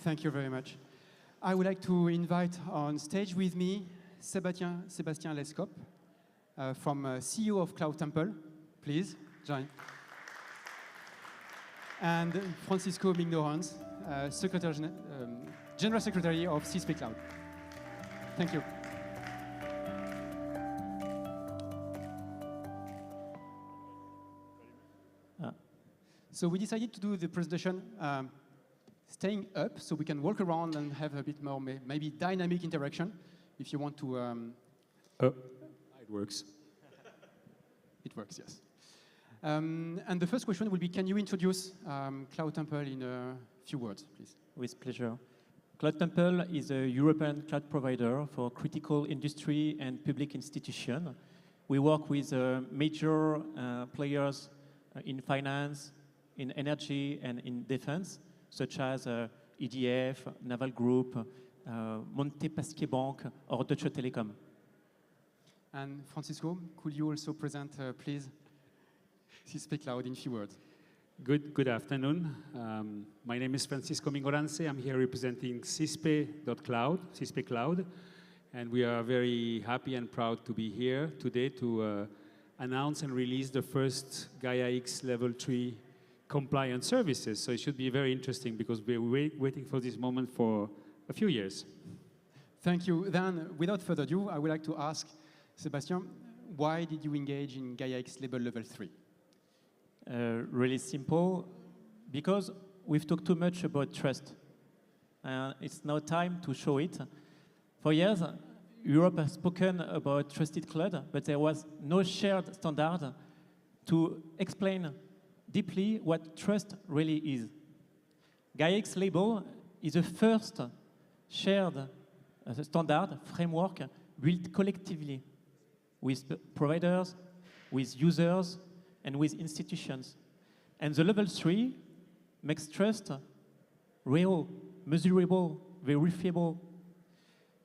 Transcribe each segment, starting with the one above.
Thank you very much. I would like to invite on stage with me Sébastien Lescope from CEO of Cloud Temple. Please join. And Francisco Mingorance, General Secretary of CISPE Cloud. Thank you. So we decided to do the presentation staying up so we can walk around and have a bit more maybe dynamic interaction if you want to... It works. It works, yes. And the first question will be, can you introduce Cloud Temple in a few words, please? With pleasure. Cloud Temple is a European cloud provider for critical industry and public institutions. We work with major players in finance, in energy, and in defense, such as EDF, Naval Group, Montepasquier Bank, or Deutsche Telekom. And Francisco, could you also present, please, CISPE Cloud in few words? Good afternoon. My name is Francisco Mingorance. I'm here representing CISPE.cloud, CISPE Cloud, and we are very happy and proud to be here today to announce and release the first Gaia-X Level 3 compliant services. So it should be very interesting because we're waiting for this moment for a few years. Thank you. Then, without further ado, I would like to ask Sébastien, why did you engage in Gaia-X Level 3? Really simple, because we've talked too much about trust. It's now time to show it. For years, Europe has spoken about trusted cloud, but there was no shared standard to explain deeply what trust really is. Gaia-X label is the first shared standard framework built collectively with providers, with users, and with institutions. And the level 3 makes trust real, measurable, verifiable.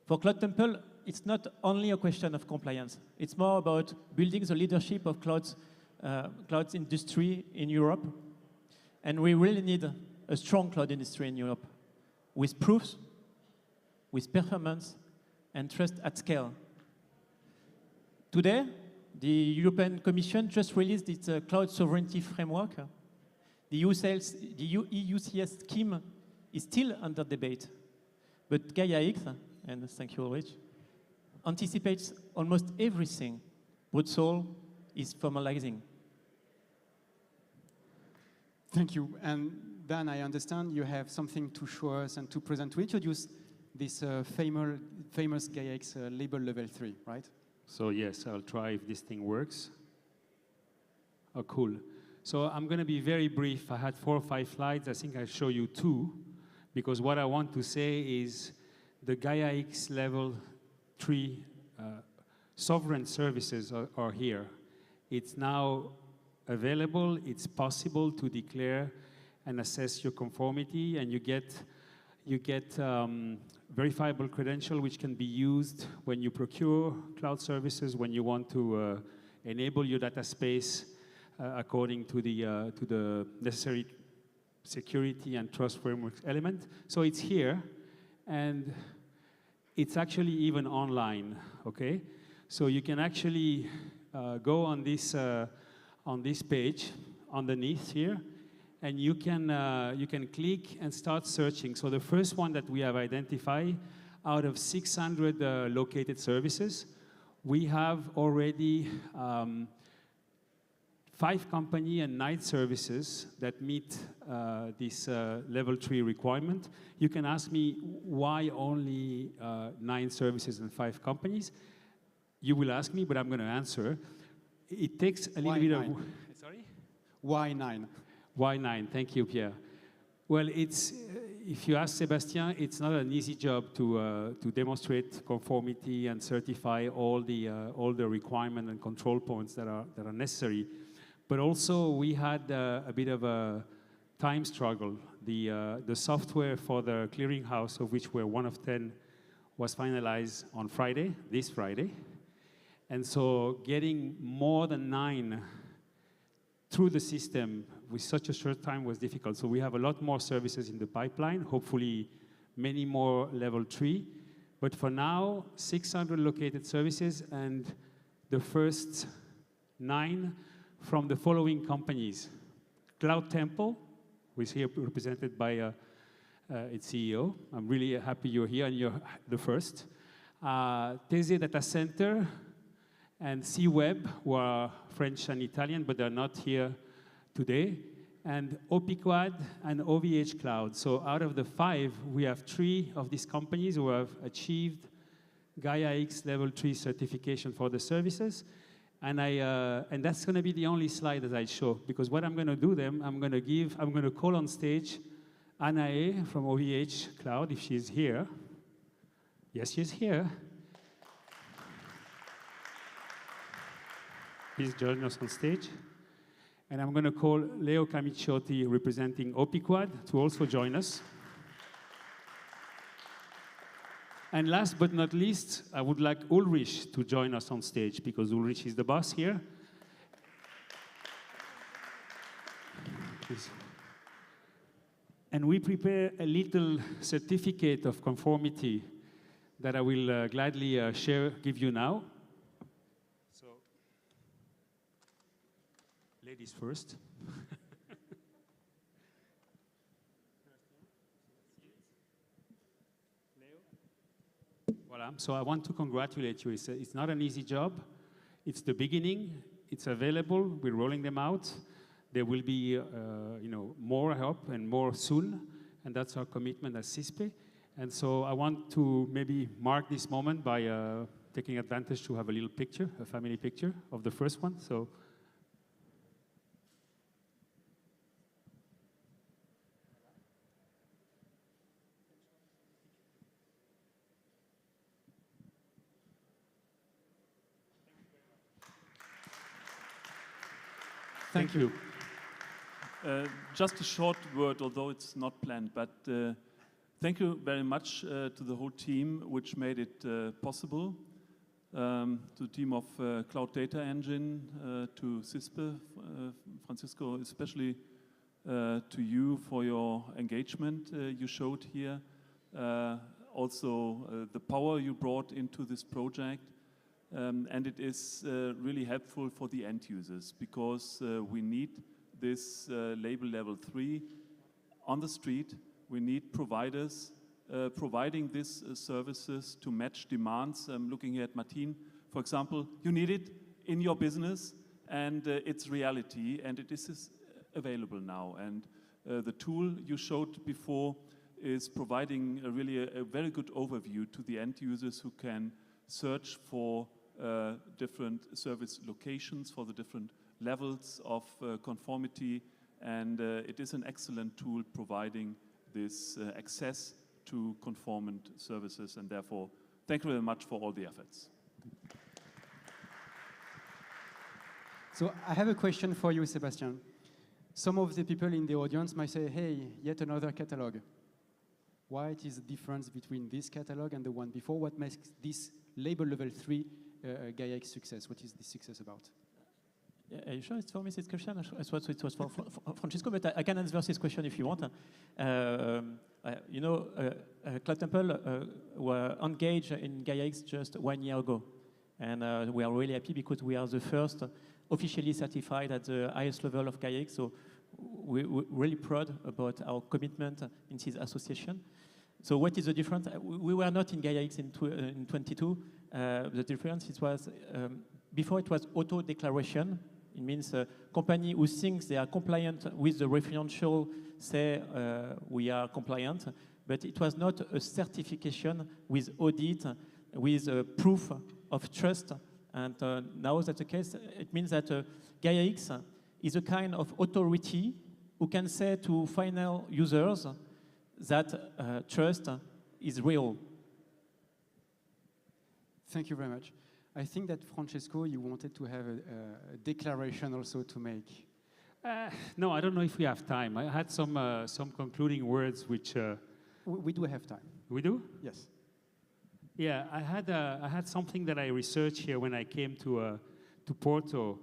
For Cloud Temple, it's not only a question of compliance. It's more about building the leadership of cloud industry in Europe. And we really need a strong cloud industry in Europe with proofs, with performance, and trust at scale. Today, the European Commission just released its cloud sovereignty framework. The EU CS scheme is still under debate. But Gaia-X, and thank you, Ulrich, anticipates almost everything Brussels is formalizing. Thank you. And then I understand you have something to show us and to present, to introduce this famous Gaia-X label level 3, right? So yes, I'll try if this thing works. Oh, cool. So I'm going to be very brief. I had 4 or 5 slides. I think I'll show you 2, because what I want to say is the Gaia-X level 3 sovereign services are here. It's now available. It's possible to declare and assess your conformity, and you get verifiable credential which can be used when you procure cloud services, when you want to enable your data space according to the necessary security and trust framework element. So it's here, and it's actually even online, okay? So you can actually go on this page underneath here, and you can click and start searching. So the first one that we have identified, out of 600 located services, we have already 5 companies and 9 services that meet this level 3 requirement. You can ask me why only 9 services and 5 companies. You will ask me, but I'm going to answer. It takes a little bit of... Sorry? Why 9? Why 9? Thank you, Pierre. Well, if you ask Sébastien, it's not an easy job to demonstrate conformity and certify all the requirements and control points that are necessary. But also, we had a bit of a time struggle. The software for the clearinghouse, of which we're one of 10, was finalized on Friday, this Friday. And so getting more than 9 through the system with such a short time was difficult. So we have a lot more services in the pipeline, hopefully many more level 3. But for now, 600 located services and the first 9 from the following companies. Cloud Temple, who is here represented by its CEO. I'm really happy you're here and you're the first. TICE Data Center and C-Web, who are French and Italian, but they're not here today. And OPQuad and OVH Cloud. So out of the 5, we have 3 of these companies who have achieved Gaia-X Level 3 certification for the services. And that's going to be the only slide that I show, because what I'm going to do them, I'm going to call on stage Année from OVH Cloud, if she's here. Yes, she's here. Please join us on stage. And I'm going to call Leo Camiciotti, representing OPQuad, to also join us. And last but not least, I would like Ulrich to join us on stage, because Ulrich is the boss here. Please. And we prepare a little certificate of conformity that I will gladly give you now. So, ladies first. Voilà. So I want to congratulate you. It's not an easy job. It's the beginning. It's available. We're rolling them out. There will be more help and more soon, and that's our commitment as CISPE. And so I want to maybe mark this moment by taking advantage to have a little picture, a family picture of the first one. So. Thank you. Just a short word, although it's not planned, but thank you very much to the whole team which made it possible. To the team of Cloud Data Engine, to CISPE, Francisco, especially to you for your engagement you showed here. Also the power you brought into this project. And it is really helpful for the end users, because we need this label level 3 on the street. We need providers providing these services to match demands. I'm looking here at Martin, for example. You need it in your business, and it's reality, and it is available now. And the tool you showed before is providing a very good overview to the end users who can search for different service locations, for the different levels of conformity, and it is an excellent tool providing this access to conformant services, and therefore thank you very much for all the efforts. So I have a question for you, Sébastien. Some of the people in the audience might say, hey, yet another catalog. What is the difference between this catalog and the one before? What makes this label level 3 Gaia-X success? What is this success about? Yeah, are you sure it's for me, this question? I thought it was for Francisco, but I can answer this question if you want. Cloud Temple were engaged in Gaia-X just 1 year ago. And we are really happy because we are the first officially certified at the highest level of Gaia-X. So we're really proud about our commitment in this association. So what is the difference? We were not in Gaia-X in 22. The difference was, before it was auto-declaration. It means a company who thinks they are compliant with the referential say we are compliant, but it was not a certification with audit, with proof of trust. And now that's the case. It means that Gaia-X is a kind of authority who can say to final users that trust is real. Thank you very much. I think that, Francesco, you wanted to have a declaration also to make. No, I don't know if we have time. I had some concluding words which... We do have time. We do? Yes. Yeah, I had something that I researched here when I came to Porto.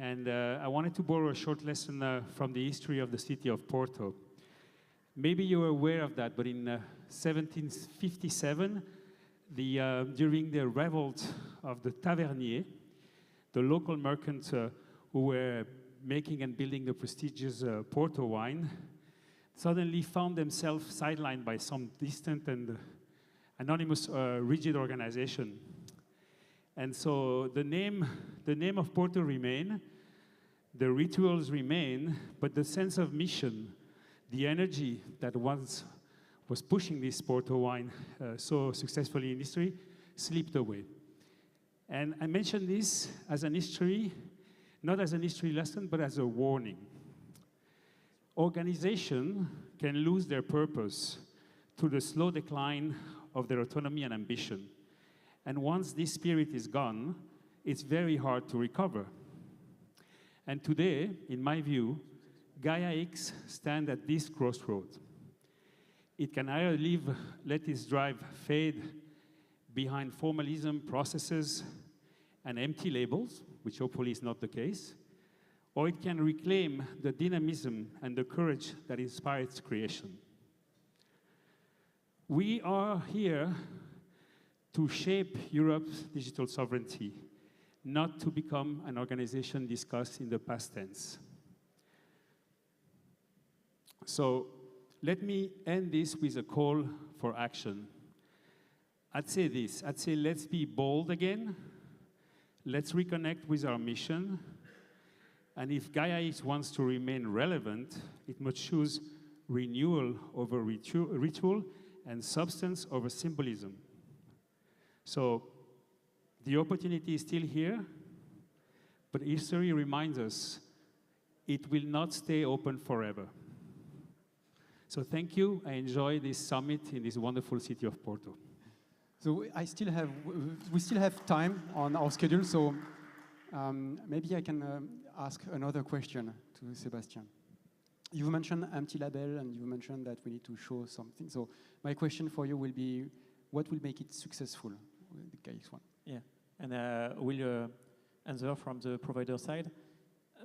And I wanted to borrow a short lesson from the history of the city of Porto. Maybe you're aware of that, but in 1757, during the revolt of the taverniers, the local merchants who were making and building the prestigious Porto wine suddenly found themselves sidelined by some distant and anonymous rigid organization. And so the name of Porto remained, the rituals remain, but the sense of mission, the energy that once was pushing this Porto wine so successfully in history, slipped away. And I mention this as an history, not as an history lesson, but as a warning. Organizations can lose their purpose through the slow decline of their autonomy and ambition. And once this spirit is gone, it's very hard to recover. And today, in my view, Gaia-X stands at this crossroad. It can either let its drive fade behind formalism, processes, and empty labels, which hopefully is not the case, or it can reclaim the dynamism and the courage that inspired its creation. We are here to shape Europe's digital sovereignty, not to become an organization discussed in the past tense. So let me end this with a call for action. I'd say this, let's be bold again, let's reconnect with our mission, and if Gaia-X wants to remain relevant, it must choose renewal over ritual and substance over symbolism. So the opportunity is still here, but history reminds us it will not stay open forever. So thank you. I enjoy this summit in this wonderful city of Porto. So we still have time on our schedule, so maybe I can ask another question to Sébastien. You mentioned empty label and you mentioned that we need to show something. So my question for you will be, what will make it successful, the Gaia-X one? Yeah, and we'll answer from the provider side.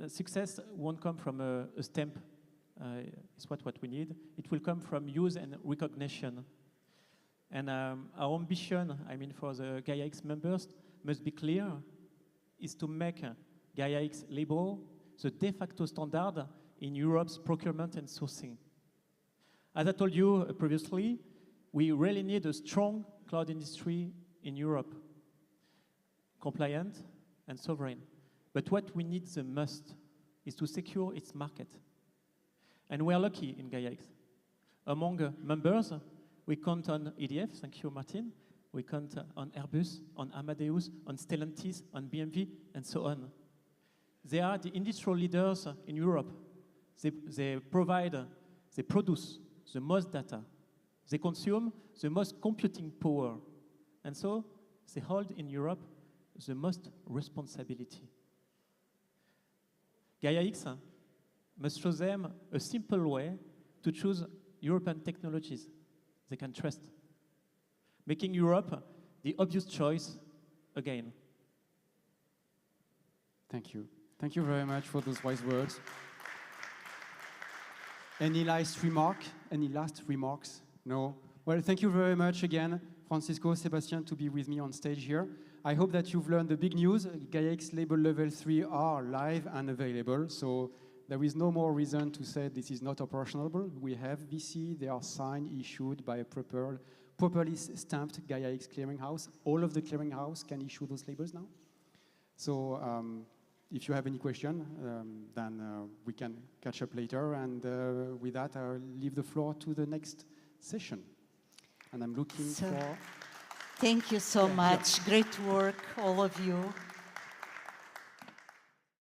Success won't come from a stamp. It's what we need. It will come from use and recognition. And our ambition, for the Gaia-X members, must be clear, is to make Gaia-X label the de facto standard in Europe's procurement and sourcing. As I told you previously, we really need a strong cloud industry in Europe, compliant and sovereign. But what we need the most is to secure its market. And we are lucky in Gaia-X. Among members, we count on EDF, thank you, Martin. We count on Airbus, on Amadeus, on Stellantis, on BMW, and so on. They are the industrial leaders in Europe. They produce the most data. They consume the most computing power. And so they hold in Europe the most responsibility. Gaia-X must show them a simple way to choose European technologies they can trust, making Europe the obvious choice again. Thank you. Thank you very much for those wise words. Any last remark? Any last remarks? No? Well, thank you very much again, Francisco, Sébastien, to be with me on stage here. I hope that you've learned the big news. Gaia-X label level 3 are live and available, so there is no more reason to say this is not operational. We have VC, they are signed, issued by a properly stamped Gaia-X clearinghouse. All of the clearinghouse can issue those labels now. So if you have any question, then we can catch up later. And with that, I'll leave the floor to the next session. And I'm looking for... Thank you so much. Great work, all of you.